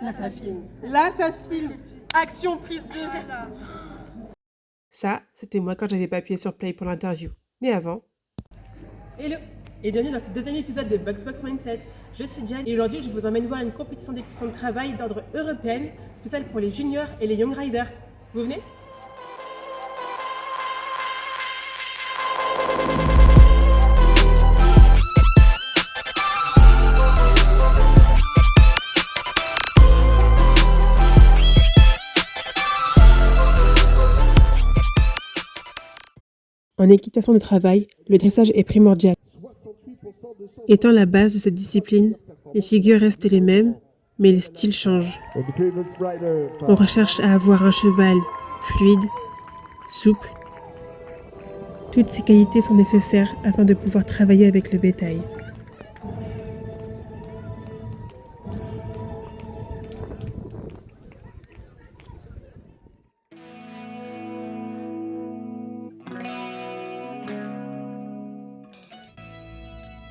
Là, ça filme. Là, ça filme. Action, prise de... Ça, c'était moi quand j'avais pas appuyé sur play pour l'interview. Mais avant... Hello et bienvenue dans ce deuxième épisode de Box Mindset. Je suis Jen et aujourd'hui je vous emmène voir une compétition d'équitation de travail d'ordre européenne spéciale pour les juniors et les young riders. Vous venez? En équitation de travail, le dressage est primordial. Étant la base de cette discipline, les figures restent les mêmes, mais les styles changent. On recherche à avoir un cheval fluide, souple. Toutes ces qualités sont nécessaires afin de pouvoir travailler avec le bétail.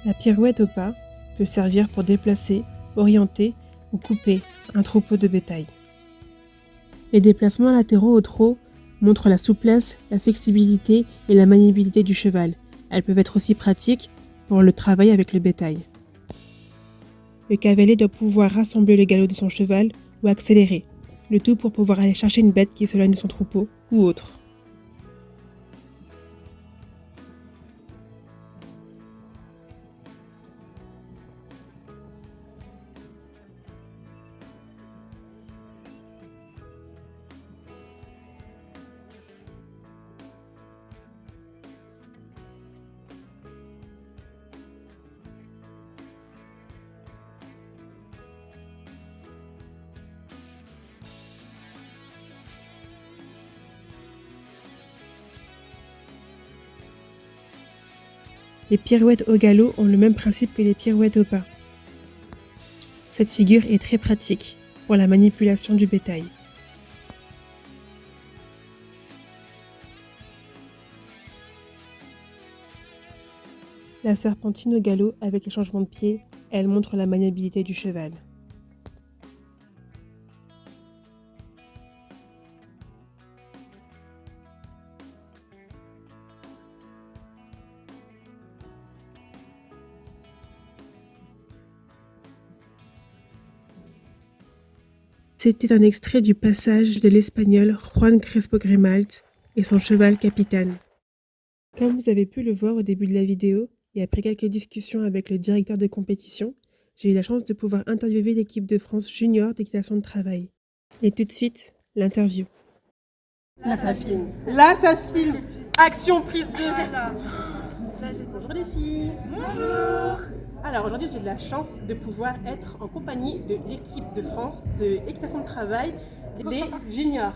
La pirouette au pas peut servir pour déplacer, orienter ou couper un troupeau de bétail. Les déplacements latéraux au trot montrent la souplesse, la flexibilité et la maniabilité du cheval. Elles peuvent être aussi pratiques pour le travail avec le bétail. Le cavalier doit pouvoir rassembler le galop de son cheval ou accélérer, le tout pour pouvoir aller chercher une bête qui s'éloigne de son troupeau ou autre. Les pirouettes au galop ont le même principe que les pirouettes au pas. Cette figure est très pratique pour la manipulation du bétail. La serpentine au galop avec les changements de pied, elle montre la maniabilité du cheval. C'était un extrait du passage de l'espagnol Juan Crespo Grimalt et son cheval Capitane. Comme vous avez pu le voir au début de la vidéo, et après quelques discussions avec le directeur de compétition, j'ai eu la chance de pouvoir interviewer l'équipe de France junior d'équitation de travail. Et tout de suite, l'interview. Là, ça filme. Là, ça filme. Action, prise de... Bonjour les filles. Bonjour. Alors aujourd'hui, j'ai de la chance de pouvoir être en compagnie de l'équipe de France de équitation de travail, les juniors.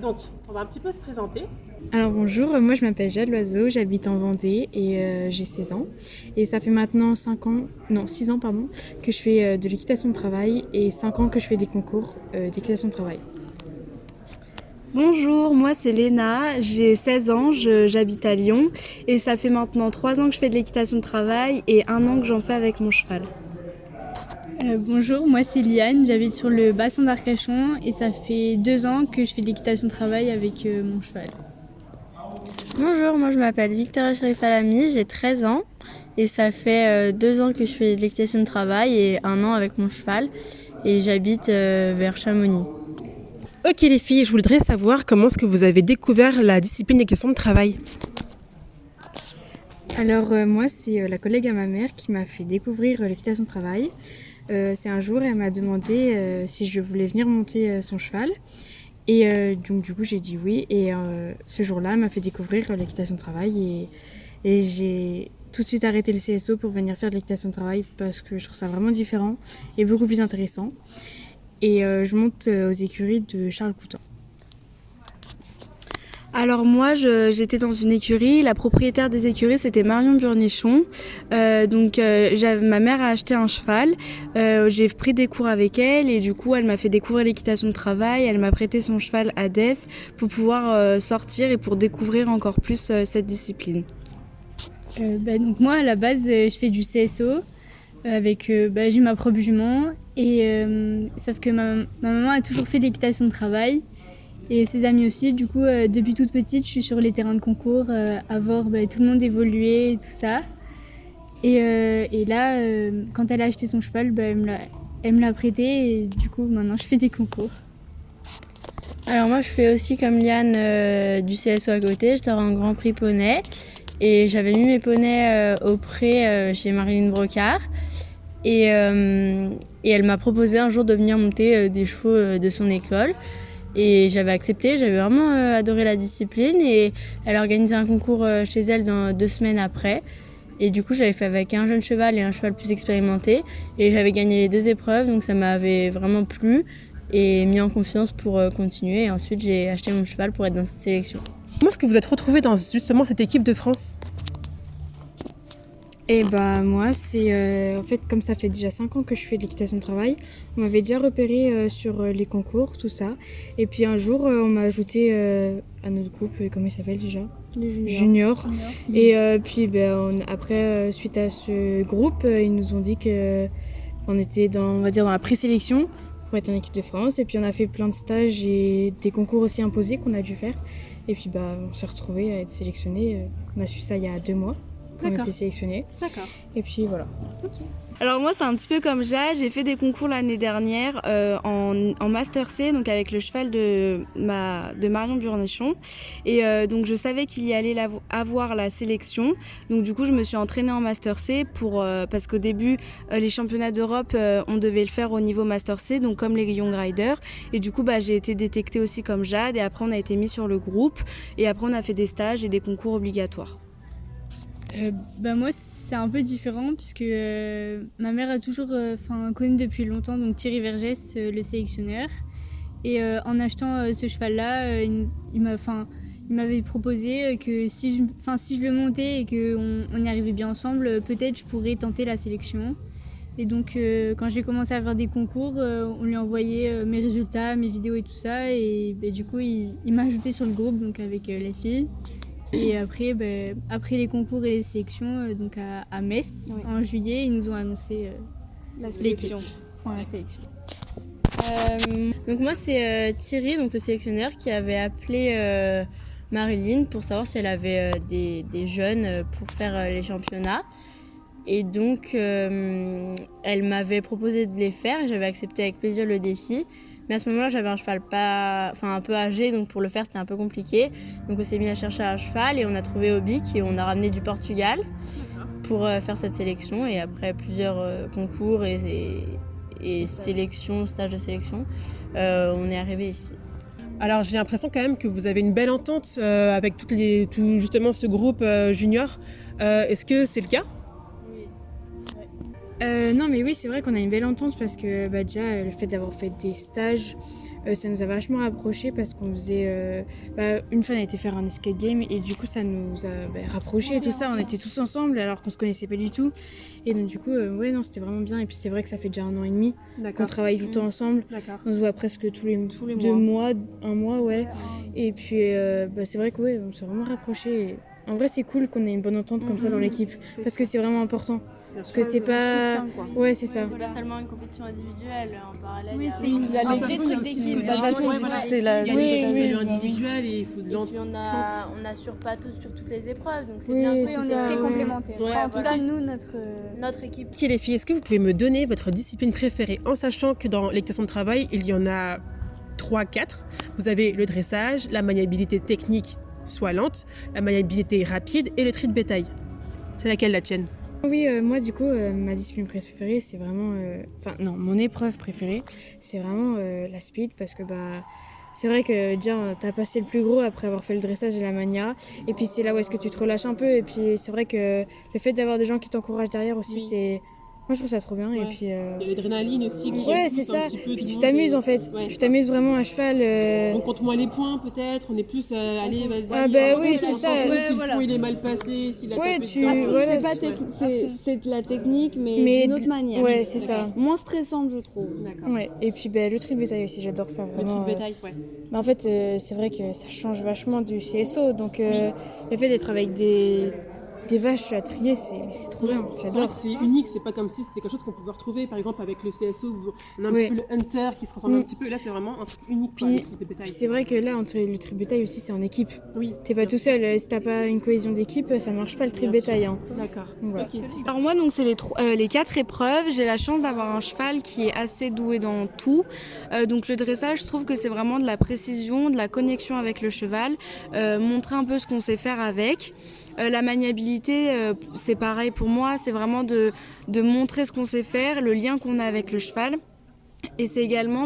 Donc, on va un petit peu se présenter. Alors bonjour, moi je m'appelle Jade Loiseau, j'habite en Vendée et j'ai 16 ans. Et ça fait maintenant 6 ans que je fais de l'équitation de travail et 5 ans que je fais des concours d'équitation de travail. Bonjour, moi c'est Léna, j'ai 16 ans, j'habite à Lyon et ça fait maintenant 3 ans que je fais de l'équitation de travail et 1 an que j'en fais avec mon cheval. Bonjour, moi c'est Liane, j'habite sur le bassin d'Arcachon et ça fait 2 ans que je fais de l'équitation de travail avec mon cheval. Bonjour, moi je m'appelle Victoria Sherif Alami, j'ai 13 ans et ça fait 2 ans que je fais de l'équitation de travail et 1 an avec mon cheval et j'habite vers Chamonix. Ok les filles, je voudrais savoir comment est-ce que vous avez découvert la discipline d'équitation de travail. Alors moi c'est la collègue à ma mère qui m'a fait découvrir l'équitation de travail. C'est un jour elle m'a demandé si je voulais venir monter son cheval. Et donc du coup j'ai dit oui et ce jour-là elle m'a fait découvrir l'équitation de travail et j'ai tout de suite arrêté le CSO pour venir faire de l'équitation de travail parce que je trouve ça vraiment différent et beaucoup plus intéressant. Et je monte aux écuries de Charles Coutan. Alors moi j'étais dans une écurie, la propriétaire des écuries c'était Marion Burnichon, ma mère a acheté un cheval, j'ai pris des cours avec elle et du coup elle m'a fait découvrir l'équitation de travail, elle m'a prêté son cheval Hadès pour pouvoir sortir et pour découvrir encore plus cette discipline. Donc moi à la base je fais du CSO, j'ai ma propre jument Et sauf que ma maman a toujours fait de l'équitation de travail et ses amis aussi. Du coup, depuis toute petite, je suis sur les terrains de concours à voir tout le monde évoluer et tout ça. Et là, quand elle a acheté son cheval, elle me l'a prêté et du coup, maintenant, je fais des concours. Alors moi je fais aussi comme Liane du CSO à côté, j'étais en Grand Prix poney et j'avais mis mes poneys au pré chez Marilyn Brocard et elle m'a proposé un jour de venir monter des chevaux de son école et j'avais accepté, j'avais vraiment adoré la discipline et elle a organisé un concours chez elle dans 2 semaines après et du coup j'avais fait avec un jeune cheval et un cheval plus expérimenté et j'avais gagné les 2 épreuves donc ça m'avait vraiment plu et mis en confiance pour continuer. Et ensuite, j'ai acheté mon cheval pour être dans cette sélection. Comment est-ce que vous êtes retrouvée dans justement cette équipe de France? Et moi, c'est en fait comme ça fait déjà 5 ans que je fais de l'équitation de travail, on m'avait déjà repéré sur les concours, tout ça. Et puis un jour, on m'a ajouté à notre groupe, comment il s'appelle déjà? Les juniors. Et puis après, suite à ce groupe, ils nous ont dit qu'on était on va dire dans la présélection pour être en équipe de France. Et puis on a fait plein de stages et des concours aussi imposés qu'on a dû faire. Et puis on s'est retrouvés à être sélectionnés. On a su ça il y a 2 mois. On a été sélectionnés. D'accord. Et puis voilà. Okay. Alors moi c'est un petit peu comme Jade, j'ai fait des concours l'année dernière en Master C, donc avec le cheval de Marion Burnichon. Et donc je savais qu'il y allait avoir la sélection. Donc du coup je me suis entraînée en Master C parce qu'au début les championnats d'Europe on devait le faire au niveau Master C, donc comme les Young Riders. Et du coup j'ai été détectée aussi comme Jade et après on a été mis sur le groupe et après on a fait des stages et des concours obligatoires. Moi c'est un peu différent puisque ma mère a toujours connu depuis longtemps donc Thierry Vergès, le sélectionneur. Et en achetant ce cheval-là, il m'avait proposé que si je le montais et qu'on y arrivait bien ensemble, peut-être je pourrais tenter la sélection. Et donc quand j'ai commencé à faire des concours, on lui envoyait mes résultats, mes vidéos et tout ça. Et du coup il m'a ajouté sur le groupe donc avec les filles. Et après, après les concours et les sélections, donc à Metz, en juillet, ils nous ont annoncé la sélection. La sélection. Donc moi, c'est Thierry, donc le sélectionneur, qui avait appelé Marilyn pour savoir si elle avait des jeunes pour faire les championnats. Et donc, elle m'avait proposé de les faire et j'avais accepté avec plaisir le défi. Mais à ce moment-là, j'avais un cheval un peu âgé, donc pour le faire, c'était un peu compliqué. Donc on s'est mis à chercher un cheval et on a trouvé Obic et on a ramené du Portugal pour faire cette sélection. Et après plusieurs concours et sélections, stages de sélection, on est arrivé ici. Alors j'ai l'impression quand même que vous avez une belle entente avec tout justement ce groupe junior. Est-ce que c'est le cas ? Non mais oui c'est vrai qu'on a une belle entente parce que déjà le fait d'avoir fait des stages ça nous a vachement rapprochés parce qu'on faisait une fois on a été faire un escape game et du coup ça nous a rapprochés et tout ça, on était tous ensemble alors qu'on se connaissait pas du tout et donc du coup c'était vraiment bien et puis c'est vrai que ça fait déjà 1 an et demi qu'on travaille tout le temps ensemble. D'accord. On se voit presque tous les 2 mois, 1 mois et puis c'est vrai que on s'est vraiment rapprochés et... En vrai, c'est cool qu'on ait une bonne entente comme ça dans l'équipe, parce que c'est vraiment important. Parce que c'est pas... Soutien, quoi. Ouais, c'est ça. C'est pas seulement une compétition individuelle, en parallèle. Oui, il y a c'est l'équipe truc d'équipe. De toute façon, c'est la... Il y a des valeurs individuelles et il faut de Et puis l'entente. on n'assure pas tous sur toutes les épreuves, donc c'est Oui, bien. c'est on ça, est très oui. complémentaires. Ouais, En tout cas, nous, Notre équipe. Ok les filles, est-ce que vous pouvez me donner votre discipline préférée en sachant que dans l'équitation de travail, il y en a 3-4. Vous avez le dressage, la maniabilité technique, soit lente, la maniabilité rapide et le tri de bétail. C'est laquelle la tienne ? Oui, moi du coup, ma discipline préférée, c'est vraiment... mon épreuve préférée, c'est vraiment la speed parce que c'est vrai que déjà, t'as passé le plus gros après avoir fait le dressage et la mania. Et puis c'est là où est-ce que tu te relâches un peu. Et puis c'est vrai que le fait d'avoir des gens qui t'encouragent derrière aussi, c'est... Moi, je trouve ça trop bien. Ouais. Et puis, il y a l'adrénaline aussi qui ouais, pousse c'est ça. un petit peu. Puis tu t'amuses en fait. Ouais. Tu t'amuses vraiment à cheval. On compte moins les points peut-être, on est plus allez vas-y. Ah oui, c'est ça. Si le point il est mal passé, si la Ouais, tête tu... est voilà, C'est de la technique, mais Mais d'une autre manière. Ouais, c'est ça. Moins stressante, je trouve. D'accord. Ouais. Et puis le tri de bétail aussi, j'adore ça Le tri vraiment. de bétail, ouais. En fait, c'est vrai que ça change vachement du CSO. Donc le fait d'être avec des vaches à trier, c'est trop bien, C'est vrai j'adore. que c'est unique, c'est pas comme si c'était quelque chose qu'on pouvait retrouver par exemple avec le CSO où on a un Ouais. petit peu le hunter qui se ressemble un petit peu. Et là, c'est vraiment un truc unique, quoi, Puis, le truc de bétail. Puis c'est vrai que là, entre le tri de bétail aussi, c'est en équipe. Oui. T'es pas bien tout sûr. seul, si t'as pas une cohésion d'équipe, ça marche pas le tri de Bien bétail. Hein. D'accord. Voilà. Ok, super. Alors moi, donc c'est les 4 épreuves. J'ai la chance d'avoir un cheval qui est assez doué dans tout. Donc le dressage, je trouve que c'est vraiment de la précision, de la connexion avec le cheval, montrer un peu ce qu'on sait faire avec. La maniabilité, c'est pareil pour moi, c'est vraiment de montrer ce qu'on sait faire, le lien qu'on a avec le cheval. Et c'est également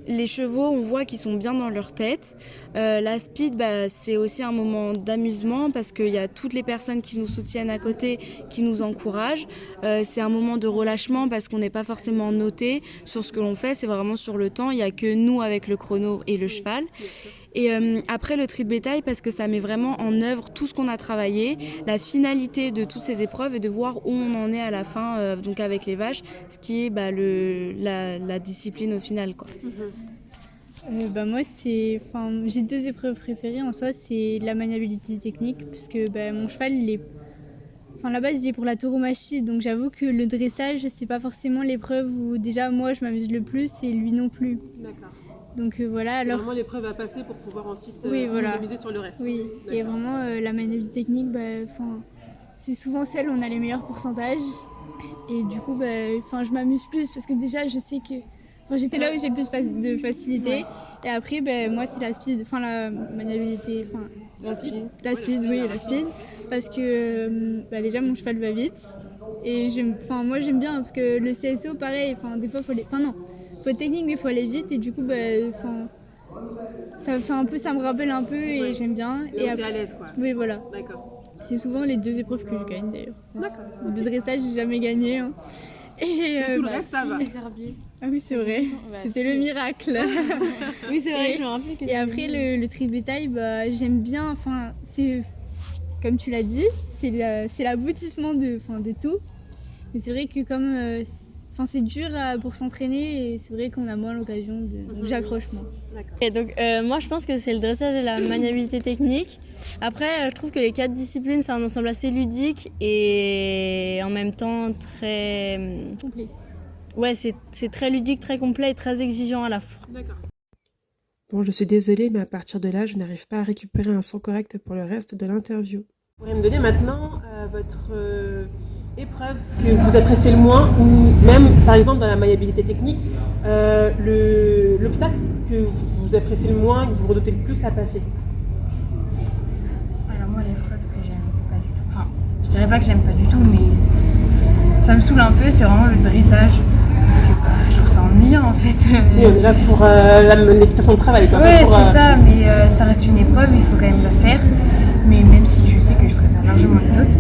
les chevaux, on voit qu'ils sont bien dans leur tête. La speed, c'est aussi un moment d'amusement parce qu'il y a toutes les personnes qui nous soutiennent à côté, qui nous encouragent. C'est un moment de relâchement parce qu'on n'est pas forcément noté sur ce que l'on fait, c'est vraiment sur le temps. Il n'y a que nous avec le chrono et le cheval. Et après le tri de bétail parce que ça met vraiment en œuvre tout ce qu'on a travaillé, la finalité de toutes ces épreuves et de voir où on en est à la fin, donc avec les vaches, ce qui est la discipline au final, quoi. Moi, j'ai 2 épreuves préférées en soi, c'est la maniabilité technique, puisque mon cheval, à la base, il est pour la tauromachie, donc j'avoue que le dressage, c'est pas forcément l'épreuve où déjà moi je m'amuse le plus et lui non plus. D'accord. Donc voilà, C'est alors. vraiment l'épreuve à passer pour pouvoir ensuite Oui, voilà. miser sur le reste. Oui, et D'accord. vraiment la maniabilité technique, c'est souvent celle où on a les meilleurs pourcentages. Et du coup, je m'amuse plus parce que déjà, je sais que. C'est là où j'ai le plus de facilité. Ouais. Et après, moi, c'est la speed, la maniabilité. La speed. La speed, oui, la speed. Parce que déjà, mon cheval va vite. Et moi, j'aime bien parce que le CSO, pareil, des fois, faut être technique, mais il faut aller vite. Et du coup, ça me rappelle un peu et Ouais. j'aime bien. Et on est à l'aise, quoi. Oui, voilà. D'accord. C'est souvent les 2 épreuves que je gagne d'ailleurs. D'accord. Le dressage, j'ai jamais gagné. Hein. Et tout le reste, ça va. Ah oui, c'est vrai. C'était le miracle. Oui, c'est vrai Et- que je me rappelle que Et après, le tri de bétail, j'aime bien. C'est comme tu l'as dit, c'est l'aboutissement de tout. Mais c'est vrai que c'est dur pour s'entraîner et c'est vrai qu'on a moins l'occasion de. Donc j'accroche moins. D'accord. Et donc, moi, je pense que c'est le dressage et la maniabilité technique. Après, je trouve que les 4 disciplines, c'est un ensemble assez ludique et en même temps très... Complet. Ouais, c'est très ludique, très complet et très exigeant à la fois. D'accord. Bon, je suis désolée, mais à partir de là, je n'arrive pas à récupérer un son correct pour le reste de l'interview. Vous pourriez me donner maintenant votre épreuve que vous appréciez le moins, ou même, par exemple, dans la maniabilité technique, l'obstacle que vous appréciez le moins, que vous redoutez le plus à passer. Alors moi, l'épreuve que j'aime pas du tout, je dirais pas que j'aime pas du tout, mais ça me saoule un peu, c'est vraiment le dressage. Parce que je trouve ça ennuyant en fait. Oui, on est là pour l'équitation de travail, quoi. Ouais, pas pour, c'est ça, mais ça reste une épreuve, il faut quand même la faire. Mais même si je sais que je préfère largement les autres.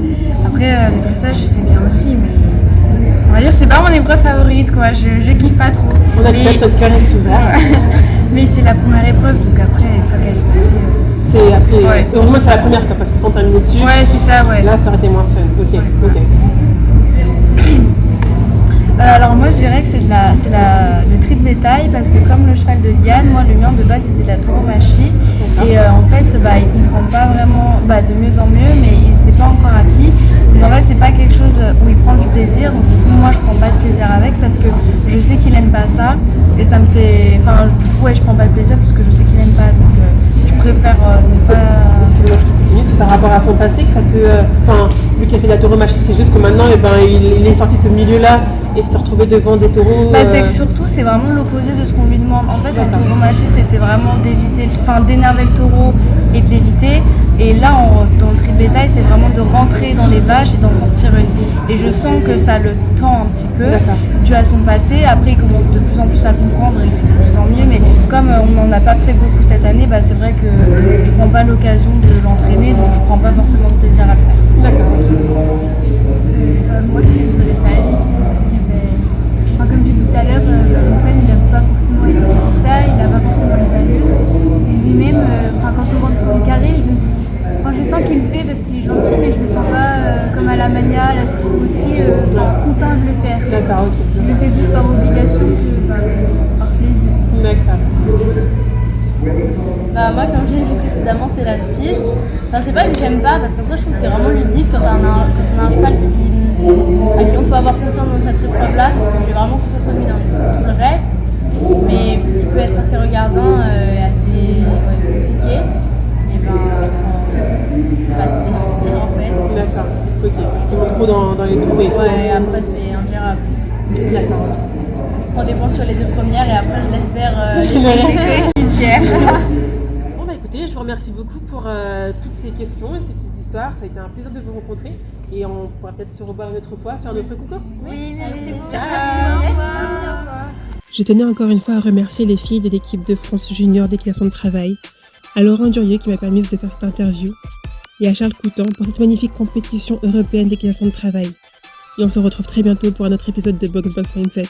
Après, le dressage, c'est bien aussi, mais on va dire c'est pas mon épreuve favorite, quoi. Je kiffe pas trop. On accepte, notre cœur reste ouvert. Mais c'est la première épreuve, donc après, une fois qu'elle est passée, C'est après, Ouais. heureusement que c'est la première, quoi, parce que sans terminer dessus, ouais, c'est ça, ouais. là, ça aurait été moins fun. Ok, ok. Alors moi je dirais que c'est le tri de bétail parce que comme le cheval de Liane, moi le mien de base il faisait de la tauromachie et en fait il comprend pas vraiment de mieux en mieux mais il s'est pas encore acquis. Donc en fait c'est pas quelque chose où il prend du plaisir, donc du coup moi je prends pas de plaisir avec parce que je sais qu'il aime pas ça et ça me fait... du coup je prends pas de plaisir parce que je sais qu'il aime pas donc je préfère ne pas... Excuse-moi, je te continue, c'est par rapport à son passé que ça te... vu qu'il a fait de la tauromachie, c'est juste que maintenant, il est sorti de ce milieu-là et de se retrouver devant des taureaux... C'est que surtout, c'est vraiment l'opposé de ce qu'on lui demande. En fait, en tauromachie, c'était vraiment d'énerver le taureau et de l'éviter. Et là, dans le tri de bétail, c'est vraiment de rentrer dans les vaches et d'en sortir une. Et je sens que ça le tend un petit peu, dû à son passé. Après, il commence de plus en plus à comprendre et de plus en mieux. Mais comme on n'en a pas fait beaucoup cette année, c'est vrai que je ne prends pas l'occasion de l'entraîner, donc je ne prends pas forcément de plaisir à le faire. D'accord. Moi, c'est le dressage. Parce que, comme j'ai dit tout à l'heure, mon cheval, il n'a pas forcément été fait pour ça, il n'a pas forcément les allures. Et lui-même, quand on rentre sur le carré, je sens qu'il le fait parce qu'il est gentil, mais je ne le sens pas comme à la mania, à la speedométrie, content de le faire. D'accord, ok. Je le fais plus par obligation que par plaisir. D'accord. Bah moi comme je l'ai dit précédemment c'est la speed. Enfin c'est pas que j'aime pas parce qu'en soi je trouve que c'est vraiment ludique quand on a un cheval à qui on peut avoir confiance dans cette épreuve là parce que j'ai vraiment confiance en lui dans tout le reste. Mais qui peut être assez regardant et assez compliqué. Et ben je prends pas de plaisir en fait. D'accord, ok, parce qu'ils vont trop dans les trous et tout. Ouais, après c'est ingérable. D'accord. Je prends des points sur les 2 premières et après je laisse faire les coéquipières. Bon bah écoutez, je vous remercie beaucoup pour toutes ces questions et ces petites histoires. Ça a été un plaisir de vous rencontrer et on pourra peut-être se revoir une autre fois sur un autre concours. Oui, merci beaucoup. Ciao. Je tenais encore une fois à remercier les filles de l'équipe de France Junior d'équitation de travail, à Laurent Durieux qui m'a permis de faire cette interview et à Charles Coutan pour cette magnifique compétition européenne d'équitation de travail. Et on se retrouve très bientôt pour un autre épisode de Box Box Mindset.